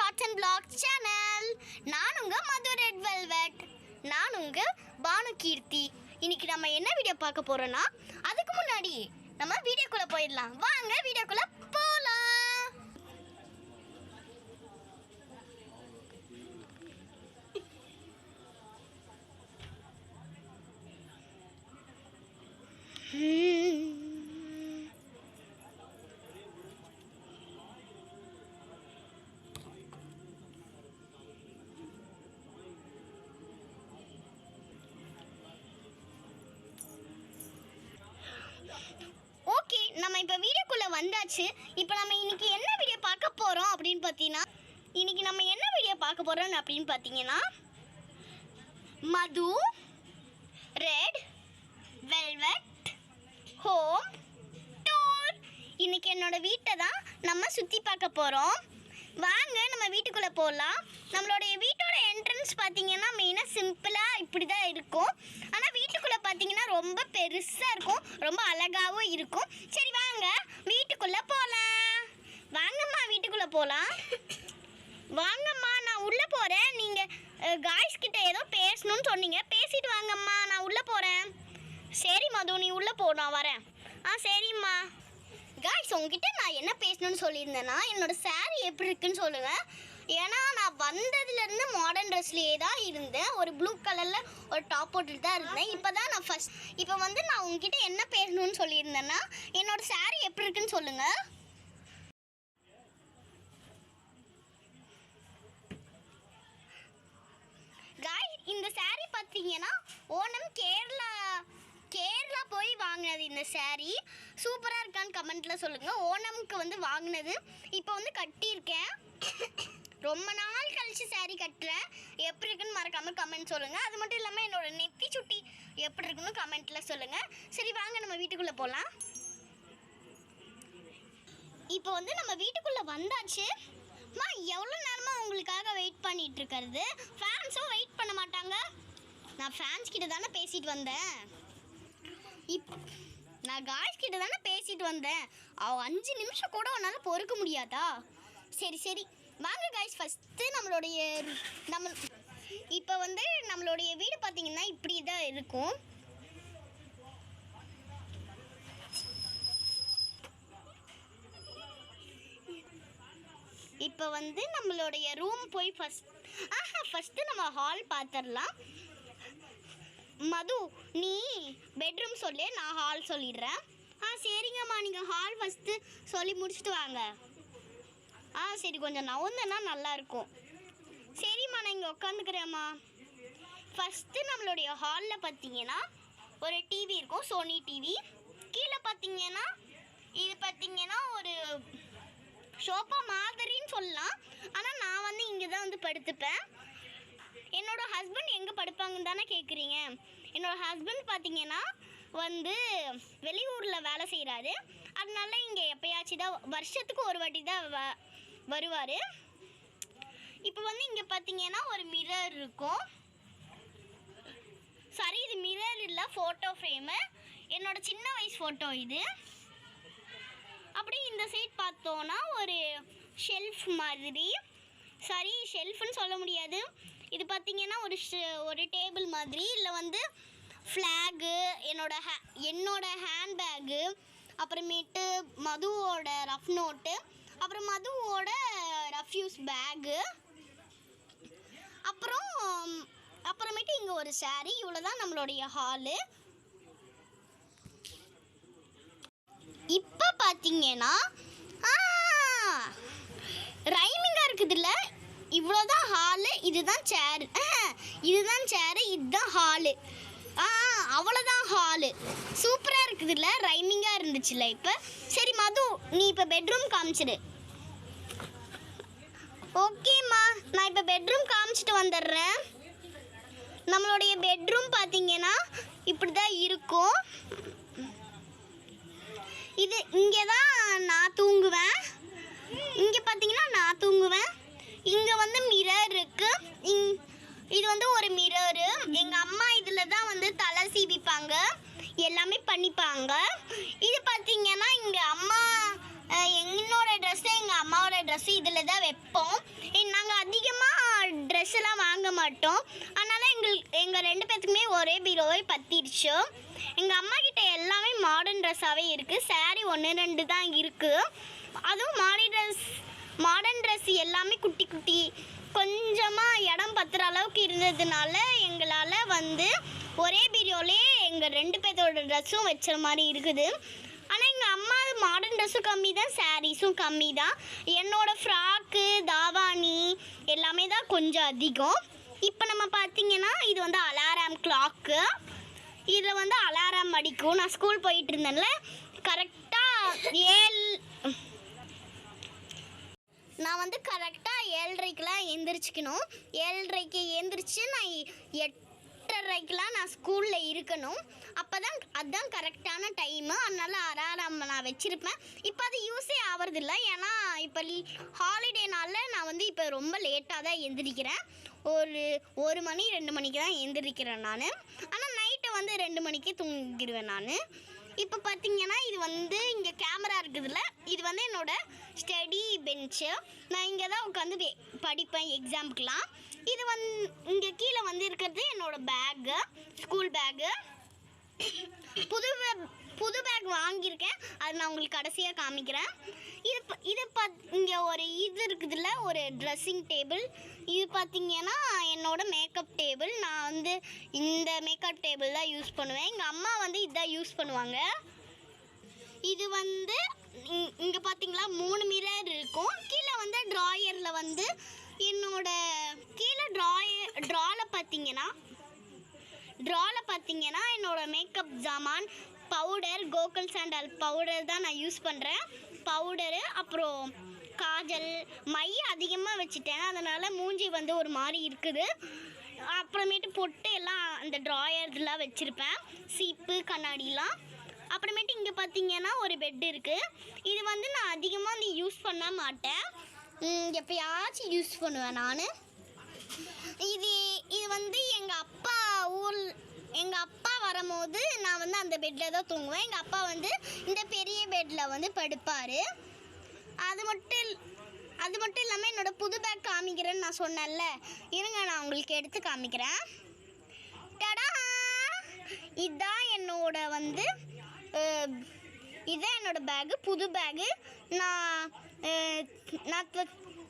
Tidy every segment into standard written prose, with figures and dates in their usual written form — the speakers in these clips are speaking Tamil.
Shorts and blocks channel. நான் உங்கள் மது ரெட் வெல்வெட். நான் உங்கள் பானு கீர்த்தி. இன்னைக்கு நம்ம என்ன வீடியோ பார்க்க போகிறோன்னா, அதுக்கு முன்னாடி நம்ம வீடியோக்குள்ளே போயிடலாம். வாங்க வீடியோக்குள்ளே போகலாம். ஓகே, நம்ம இப்போ வீடியோக்குள்ளே வந்தாச்சு. இப்போ நம்ம இன்னைக்கு என்ன வீடியோ பார்க்க போகிறோம் அப்படின்னு பார்த்தீங்கன்னா, மது ரெட் வெல்வெட் ஹோம் டூர். இன்னைக்கு என்னோட வீட்டை தான் நம்ம சுற்றி பார்க்க போகிறோம். வாங்க நம்ம வீட்டுக்குள்ளே போகலாம். நம்மளுடைய வீட்டோட என்ட்ரன்ஸ் பார்த்தீங்கன்னா மெயினாக சிம்பிளாக இப்படி தான் இருக்கும். ஆனால் வீட்டுக்குள்ளே பார்த்தீங்கன்னா ரொம்ப பெருசாக இருக்கும், ரொம்ப அழகாகவும் இருக்கும். சரி வாங்க வீட்டுக்குள்ளே போகலாம். வாங்கம்மா வீட்டுக்குள்ளே போகலாம். வாங்கம்மா, நான் உள்ளே போகிறேன். நீங்கள் காய்ஸ் கிட்ட ஏதோ பேசணும்னு சொன்னீங்க, பேசிட்டு வாங்கம்மா, நான் உள்ளே போகிறேன். சரி மது, நீ உள்ளே போ, நான் வரேன். சரிம்மா. காய்ஸ், உங்ககிட்ட நான் என்ன பேசணும்னு சொல்லியிருந்தேன்னா, என்னோடய சாரீ எப்படி இருக்குன்னு சொல்லுங்கள். ஏன்னா நான் வந்ததுலேருந்து மாடர்ன் ட்ரெஸ்லேயே தான் இருந்தேன். ஒரு ப்ளூ கலரில் ஒரு டாப் போட்டுட்டு தான் இருந்தேன். இப்போ நான் உங்ககிட்ட என்ன பேசணும்னு சொல்லியிருந்தேன்னா, என்னோடய சாரீ எப்படி இருக்குன்னு சொல்லுங்கள். காய்ஸ், இந்த சாரீ பார்த்தீங்கன்னா ஓணம் கேரளா போய் வாங்கினது. இந்த சாரீ சூப்பராக இருக்கான்னு கமெண்ட்டில் சொல்லுங்கள். ஓணமுக்கு வாங்கினது, இப்போ கட்டியிருக்கேன். ரொம்ப நாள் கழிச்சு சாரீ கட்டுறேன். எப்படி இருக்குன்னு மறக்காமல் கமெண்ட் சொல்லுங்கள். அது மட்டும் இல்லாமல் என்னோட நெத்தி சுட்டி எப்படி இருக்குன்னு கமெண்ட்டில் சொல்லுங்கள். சரி வாங்க நம்ம வீட்டுக்குள்ளே போகலாம். இப்போ நம்ம வீட்டுக்குள்ளே வந்தாச்சு. எவ்வளோ நேரமாக உங்களுக்காக வெயிட் பண்ணிகிட்டு இருக்கிறது. ஃபேன்ஸும் வெயிட் பண்ண மாட்டாங்க. நான் ஃபேன்ஸ் கிட்ட தானே பேசிட்டு வந்தேன். நான் காய்ஸ் கிட்ட தானே பேசிட்டு வந்தேன். 5 நிமிஷம் கூட உன்னால் பொறுக்க முடியாதா? சரி வாங்க காய்ஸ். ஃபஸ்ட்டு இப்போ நம்மளுடைய வீடு பார்த்தீங்கன்னா இப்படி தான் இருக்கும். இப்போ நம்மளுடைய ரூம் போய் ஃபஸ்ட்டு நம்ம ஹால் பார்த்துடலாம். மது, நீ பெட்ரூம் சொல்லு, நான் ஹால் சொல்லிடுறேன். சரிங்கம்மா, நீங்கள் ஹால் ஃபஸ்ட்டு சொல்லி முடிச்சுட்டு வாங்க. சரி, கொஞ்சம் நவுந்தனா நல்லாயிருக்கும். சரிம்மா, நான் இங்கே உட்காந்துக்கிறேம்மா. ஃபஸ்ட்டு நம்மளுடைய ஹாலில் பார்த்தீங்கன்னா ஒரு டிவி இருக்கும், சோனி டிவி. கீழே பார்த்தீங்கன்னா ஒரு ஷோஃபா மாதிரின்னு சொல்லலாம். ஆனால் நான் இங்கே தான் படுத்துப்பேன். என்னோடய ஹஸ்பண்ட் எங்கே படுப்பாங்கன்னு தானே கேட்குறீங்க. என்னோடய ஹஸ்பண்ட் பார்த்தீங்கன்னா வெளியூரில் வேலை செய்கிறாரு. அதனால இங்கே எப்போயாச்சும் தான், வருஷத்துக்கு ஒரு வாட்டி தான் வருவார். இப்போ இங்கே பார்த்தீங்கன்னா ஒரு மிரர் இருக்கும். சரி, இது மிரர் இல்லை, ஃபோட்டோ ஃப்ரேமு. என்னோடய சின்ன வயசு ஃபோட்டோ இது. அப்படி இந்த சைட் பார்த்தோன்னா ஒரு ஷெல்ஃப் மாதிரி. சரி, ஷெல்ஃப்னு சொல்ல முடியாது. இது பார்த்தீங்கன்னா ஒரு டேபிள் மாதிரி. இல்லை ஃப்ளாகு, என்னோட ஹேண்ட்பேக்கு, அப்புறமேட்டு மதுவோட ரஃப் நோட்டு, அப்புறம் மதுவோட ரஃப்யூஸ் பேக்கு, அப்புறமேட்டு இங்கே ஒரு சாரீ. இவ்வளோ தான் நம்மளுடைய ஹாலு. இப்போ பார்த்தீங்கன்னா ரைமிங்காக இருக்குதுல்ல, இவ்வளோதான் ஹாலு. இதுதான் சேரு, இதுதான் ஹாலு. அவ்வளோதான் ஹாலு. சூப்பராக இருக்குதுல்ல, ரைமிங்காக இருந்துச்சுல்ல. இப்போ சரி மது, நீ இப்போ பெட்ரூம் காமிச்சிடு. ஓகேம்மா, நான் இப்போ பெட்ரூம் காமிச்சிட்டு வந்துடுறேன். நம்மளுடைய பெட்ரூம் பார்த்தீங்கன்னா இப்படி தான் இருக்கும். இங்கே தான் நான் தூங்குவேன். இங்கே பார்த்தீங்கன்னா நான் தூங்குவேன். இங்கே மிரர் இருக்குது. இது ஒரு மிரரு. எங்கள் அம்மா இதில் தான் தலை சீவிப்பாங்க, எல்லாமே பண்ணிப்பாங்க. இது பார்த்தீங்கன்னா இங்கே அம்மா என்னோட ட்ரெஸ்ஸு, எங்கள் அம்மாவோட ட்ரெஸ்ஸு இதில் தான் வைப்போம். ட்ரெஸ்ஸெல்லாம் வாங்க மாட்டோம். அதனால் எங்கள் 2 பேத்துக்குமே ஒரே பீரோவே பற்றிடுச்சு. எங்கள் அம்மா கிட்ட எல்லாமே மாடர்ன் ட்ரெஸ்ஸாகவே இருக்குது. சாரீ 1 2 தான் இருக்குது. அதுவும் மாடர்ன் ட்ரெஸ் எல்லாமே குட்டி குட்டி கொஞ்சமாக இடம் பத்துற அளவுக்கு இருந்ததுனால எங்களால் வந்து ஒரே பீரோலே எங்கள் 2 பேர்த்தோட ட்ரெஸ்ஸும் வச்ச மாதிரி இருக்குது. ஆனால் எங்கள் அம்மா மாடர்ன் ட்ரெஸ்ஸும் கம்மி தான், சாரீஸும் கம்மி தான். என்னோடய ஃப்ராக்கு தாவாணி எல்லாமே தான் கொஞ்சம் அதிகம். இப்போ நம்ம பார்த்திங்கன்னா இது வந்து அலாரம் கிளாக்கு. இதில் வந்து அலாரம் அடிக்கும். நான் ஸ்கூல் போயிட்டு இருந்தேன்ல, நான் வந்து கரெக்டாக 7:30க்கெலாம் எந்திரிச்சிக்கணும். 7:30க்கு எந்திரிச்சு நான் 8:30க்கெலாம் நான் ஸ்கூலில் இருக்கணும். அதுதான் கரெக்டான டைமு. அதனால அலாரம் நான் வச்சுருப்பேன். இப்போ அது யூஸே ஆகிறதில்ல. ஏன்னா இப்போ ஹாலிடேனால நான் வந்து இப்போ ரொம்ப லேட்டாக தான் எந்திரிக்கிறேன். ஒரு 1 மணி 2 மணிக்கு தான் எந்திரிக்கிறேன் நான். ஆனால் நைட்டை வந்து 2 மணிக்கு தூங்கிடுவேன் நான். இப்போ பார்த்தீங்கன்னா இது வந்து இங்கே கேமரா இருக்குதுல்ல, இது வந்து என்னோடய ஸ்டடி பெஞ்சு. நான் இங்கே தான் உட்காந்து படிப்பேன் எக்ஸாமுக்கெலாம். இது இங்கே கீழே வந்து இருக்கிறது என்னோடய பேக்கு, ஸ்கூல் பேக்கு. புது பேக் வாங்கியிருக்கேன். அது நான் உங்களுக்கு கடைசியாக காமிக்கிறேன். இங்கே ஒரு இருக்குதுல்ல, ஒரு ட்ரெஸ்ஸிங் டேபிள். இது பார்த்திங்கன்னா என்னோடய மேக்கப் டேபிள். நான் வந்து இந்த மேக்கப் டேபிள் தான் யூஸ் பண்ணுவேன். எங்கள் அம்மா வந்து இதான் யூஸ் பண்ணுவாங்க. இது வந்து இங்கே பார்த்தீங்களா 3 மிரர் இருக்கும். கீழே வந்து ட்ராயரில் வந்து கீழே ட்ராவில் பார்த்தீங்கன்னா என்னோடய மேக்கப் ஜாமான், பவுடர், கோகுல் சாண்டல் பவுடர் தான் நான் யூஸ் பண்ணுறேன். பவுடரு, அப்புறம் காஜல், மை அதிகமாக வச்சுட்டேன். அதனால் மூஞ்சி வந்து ஒரு மாதிரி இருக்குது. அப்புறமேட்டு பொட்டு எல்லாம் அந்த ட்ராயர்லாம் வச்சுருப்பேன், சீப்பு கண்ணாடிலாம். அப்புறமேட்டு இங்கே பார்த்தீங்கன்னா ஒரு பெட் இருக்குது. இது வந்து நான் அதிகமாக யூஸ் பண்ண மாட்டேன், எப்போயாச்சும் யூஸ் பண்ணுவேன் நான். இது வந்து எங்கள் அப்பா வரும்போது நான் வந்து அந்த பெட்டில் தான் தூங்குவேன். எங்கள் அப்பா வந்து இந்த பெரிய பெட்டில் வந்து படுப்பார். அது மட்டும் இல்லாமல் என்னோடய புது பேக் காமிக்கிறேன்னு நான் சொன்னேன்ல, இருங்க நான் உங்களுக்கு எடுத்து காமிக்கிறேன். டடா, இதுதான் என்னோட பேகு, புது பேகு.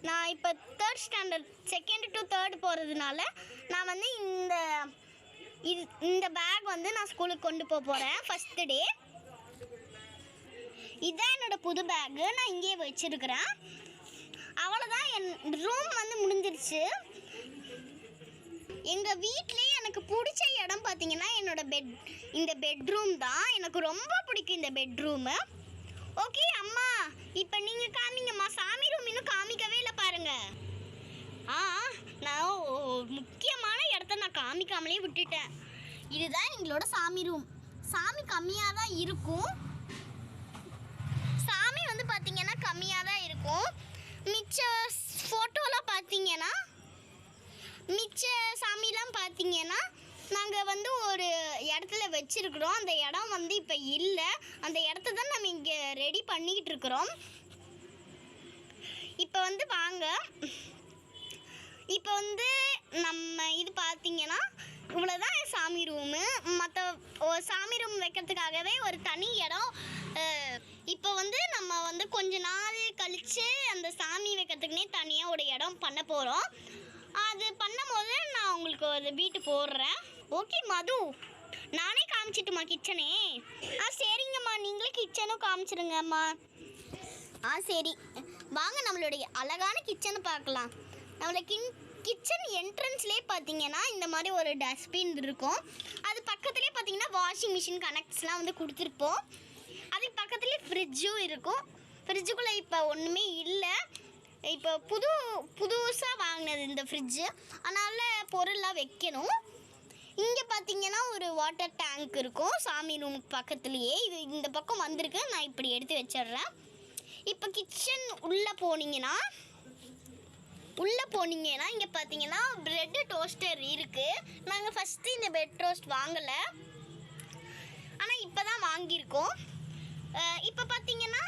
நான் இப்போ 3rd standard 2nd to 3rd போகிறதுனால நான் வந்து இந்த பேக் வந்து நான் ஸ்கூலுக்கு கொண்டு போகிறேன் ஃபஸ்ட்டு டே. இதுதான் என்னோட புது பேக்கு, நான் இங்கேயே வச்சுருக்கிறேன். அவ்வளோதான், என் ரூம் வந்து முடிஞ்சிருச்சு. எங்கள் வீட்டிலே எனக்கு பிடிச்ச இடம் பார்த்தீங்கன்னா இந்த பெட்ரூம் தான். எனக்கு ரொம்ப பிடிக்கும் இந்த பெட்ரூமு. ஓகே அம்மா, இப்போ நீங்கள் காமிங்கம்மா. சாமி ரூம் இன்னும் காமிக்கவே இல்லை பாருங்கள். நான் முக்கியமான இடத்த நான் காமிக்காமலே விட்டுட்டேன். இதுதான் எங்களோட சாமி ரூம். சாமி கம்மியாக தான் இருக்கும். சாமி வந்து பார்த்தீங்கன்னா கம்மியாக தான் இருக்கும். மிச்ச ஃபோட்டோலாம் பார்த்தீங்கன்னா, மிச்ச சாமிலாம் பார்த்தீங்கன்னா நாங்கள் வந்து ஒரு இடத்துல வச்சுருக்குறோம். அந்த இடம் வந்து இப்போ இல்லை. அந்த இடத்த தான் நம்ம இங்கே ரெடி பண்ணிக்கிட்டு இருக்கிறோம். இப்போ வந்து வாங்க, இப்போ வந்து நம்ம இது பார்த்தீங்கன்னா இவ்வளோதான் என் சாமி ரூமு. மற்ற சாமி ரூம் வைக்கிறதுக்காகவே ஒரு தனி இடம். இப்போ வந்து நம்ம வந்து கொஞ்ச நாள் கழித்து அந்த சாமி வைக்கிறதுக்குனே தனியாக ஒரு இடம் பண்ண போகிறோம். அது பண்ணும்போது நான் உங்களுக்கு ஒரு வீட்டு போடுறேன். ஓகே மது, நானே காமிச்சிட்டுமா கிச்சனே? சரிங்கம்மா, நீங்களே கிச்சனும் காமிச்சிருங்கம்மா. சரி வாங்க, நம்மளுடைய அழகான கிச்சனை பார்க்கலாம். நம்மளோட கிச்சன் என்ட்ரன்ஸ்லேயே பார்த்தீங்கன்னா இந்த மாதிரி ஒரு டஸ்ட்பின் இருக்கும். அது பக்கத்துலேயே பார்த்தீங்கன்னா வாஷிங் மிஷின் கனெக்ட்ஸ்லாம் வந்து கொடுத்துருப்போம். அதுக்கு பக்கத்துலேயே ஃப்ரிட்ஜும் இருக்கும். ஃப்ரிட்ஜுக்குள்ளே இப்போ ஒன்றுமே இல்லை. இப்போ புதுசாக வாங்கினது இந்த ஃப்ரிட்ஜு, அதனால் பொருள்லாம் வைக்கணும். இங்கே பார்த்தீங்கன்னா ஒரு வாட்டர் டேங்க் இருக்கும் சாமி ரூமுக்கு பக்கத்துலேயே. இது இந்த பக்கம் வந்திருக்கு, நான் இப்படி எடுத்து வச்சிடுறேன். இப்போ கிச்சன் உள்ளே போனீங்கன்னா இங்கே பார்த்தீங்கன்னா பிரெட் டோஸ்டர் இருக்குது. நாங்கள் ஃபஸ்ட்டு இந்த பிரெட் டோஸ்ட் வாங்கலை, ஆனால் இப்போ தான் வாங்கியிருக்கோம். இப்போ பார்த்தீங்கன்னா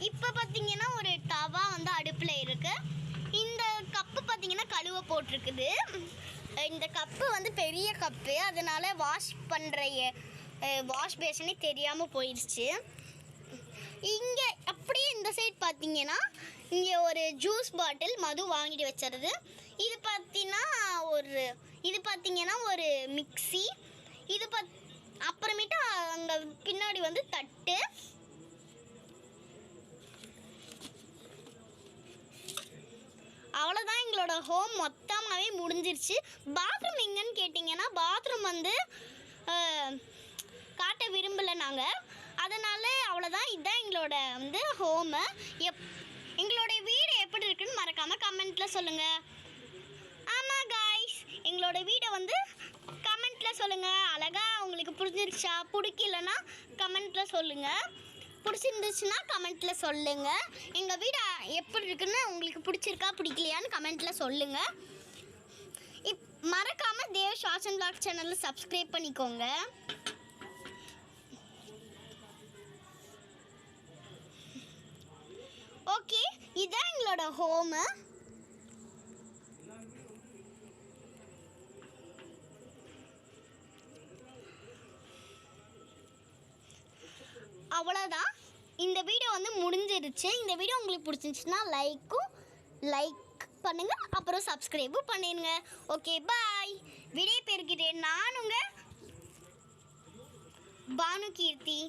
இப்போ பார்த்தீங்கன்னா ஒரு தவா வந்து அடுப்பில் இருக்குது. இந்த கப்பு பார்த்தீங்கன்னா கழுவ போட்டிருக்குது. இந்த கப்பு வந்து பெரிய கப்பு, அதனால் வாஷ் பண்ணுற வாஷ் பேஷனே தெரியாமல் போயிடுச்சு. இங்கே அப்படியே இந்த சைட் பார்த்தீங்கன்னா இங்கே ஒரு ஜூஸ் பாட்டில் மது வாங்கிட்டு வச்சுருது. இது பார்த்தீங்கன்னா ஒரு மிக்ஸி. இது அப்புறமேட்டு அங்கே பின்னாடி வந்து தட்டு. அவ்வளோதான், எங்களோட ஹோம் மொத்தமாகவே முடிஞ்சிருச்சு. பாத்ரூம் எங்கன்னு கேட்டிங்கன்னா பாத்ரூம் வந்து காட்ட விரும்பலை நாங்கள், அதனால் அவ்வளோதான். இதுதான் எங்களோட வந்து ஹோமு. எங்களுடைய வீடு எப்படி இருக்குன்னு மறக்காமல் கமெண்ட்டில் சொல்லுங்கள். ஆமாம் காய்ஸ், எங்களோட வீடை வந்து கமெண்ட்டில் சொல்லுங்கள். அழகாக உங்களுக்கு பிடிச்சிருச்சா, பிடிக்கலன்னா கமெண்ட்டில் சொல்லுங்கள். பிடிச்சிருந்துச்சுன்னா கமெண்ட்டில் சொல்லுங்கள். எங்கள் வீடு எப்படி இருக்குன்னு உங்களுக்கு பிடிச்சிருக்கா பிடிக்கலையான்னு கமெண்ட்டில் சொல்லுங்கள். மறக்காமல் தேவ் ஷார்ட்ஸ் அண்ட் வ்ளாக்ஸ் சேனலில் சப்ஸ்கிரைப் பண்ணிக்கோங்க. ஓகே, இதுதான் எங்களோட ஹோமு. அவ்வளோதான், இந்த வீடியோ வந்து முடிஞ்சிருச்சு. இந்த வீடியோ உங்களுக்கு பிடிச்சிருந்துச்சுன்னா லைக் பண்ணுங்கள், அப்புறம் சப்ஸ்கிரைபும் பண்ணிடுங்க. ஓகே, பாய். விடை பெறுகிறேன். நான் உங்கள் பானு கீர்த்தி.